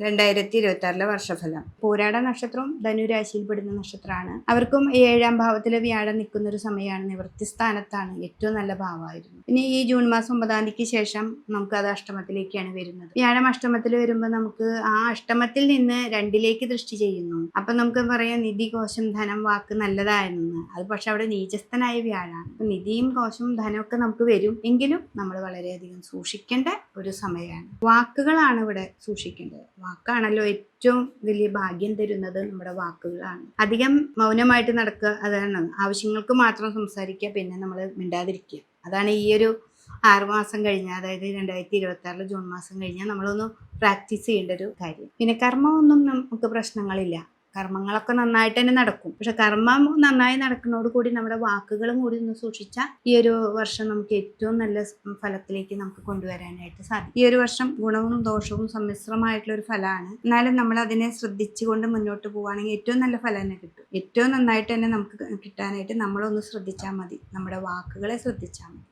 2026 വർഷഫലം. പൂരാട നക്ഷത്രവും ധനുരാശിയിൽപ്പെടുന്ന നക്ഷത്രമാണ്. അവർക്കും 7ാം ഭാവത്തിലെ വ്യാഴം നിൽക്കുന്ന ഒരു സമയമാണ്. നിവൃത്തി സ്ഥാനത്താണ്. ഏറ്റവും നല്ല ഭാവമായിരുന്നു. ഇനി ഈ ജൂൺ മാസം 9ാം തീയതിക്ക് ശേഷം നമുക്ക് അത് അഷ്ടമത്തിലേക്കാണ് വരുന്നത്. വ്യാഴം അഷ്ടമത്തിൽ വരുമ്പോൾ നമുക്ക് ആ അഷ്ടമത്തിൽ നിന്ന് 2ലേക്ക് ദൃഷ്ടി ചെയ്യുന്നു. അപ്പൊ നമുക്ക് പറയാം നിധി, കോശം, ധനം, വാക്ക് നല്ലതായിരുന്നു. അത് പക്ഷെ അവിടെ നീചസ്ഥനായ വ്യാഴാണ്. അപ്പൊ നിധിയും കോശവും ധനമൊക്കെ നമുക്ക് വരും. എങ്കിലും നമ്മൾ വളരെയധികം സൂക്ഷിക്കേണ്ട ഒരു സമയമാണ്. വാക്കുകളാണ് ഇവിടെ സൂക്ഷിക്കേണ്ടത്. വാക്കാണല്ലോ ഏറ്റവും വലിയ ഭാഗ്യം തരുന്നത്. നമ്മുടെ വാക്കുകളാണ്. അധികം മൗനമായിട്ട് നടക്കുക, അതാണ്. ആവശ്യങ്ങൾക്ക് മാത്രം സംസാരിക്കുക, പിന്നെ നമ്മൾ മിണ്ടാതിരിക്കുക. അതാണ് ഈ ഒരു 6 മാസം കഴിഞ്ഞാൽ, അതായത് 2026 ജൂൺ മാസം കഴിഞ്ഞാൽ നമ്മളൊന്ന് പ്രാക്ടീസ് ചെയ്യേണ്ട ഒരു കാര്യം. പിന്നെ കർമ്മമൊന്നും നമുക്ക് പ്രശ്നങ്ങളില്ല. കർമ്മങ്ങളൊക്കെ നന്നായിട്ട് തന്നെ നടക്കും. പക്ഷെ കർമ്മം നന്നായി നടക്കുന്നതോട് കൂടി നമ്മുടെ വാക്കുകളും കൂടി ഒന്ന് സൂക്ഷിച്ചാൽ ഈ ഒരു വർഷം നമുക്ക് ഏറ്റവും നല്ല ഫലത്തിലേക്ക് നമുക്ക് കൊണ്ടുവരാനായിട്ട് സാധിക്കും. ഈ ഒരു വർഷം ഗുണവും ദോഷവും സമ്മിശ്രമായിട്ടുള്ള ഒരു ഫലമാണ്. എന്നാലും നമ്മൾ അതിനെ ശ്രദ്ധിച്ചുകൊണ്ട് മുന്നോട്ട് പോവുകയാണെങ്കിൽ ഏറ്റവും നല്ല ഫലം തന്നെ കിട്ടും. ഏറ്റവും നന്നായിട്ട് തന്നെ നമുക്ക് കിട്ടാനായിട്ട് നമ്മളൊന്ന് ശ്രദ്ധിച്ചാൽ മതി. നമ്മുടെ വാക്കുകളെ ശ്രദ്ധിച്ചാൽ മതി.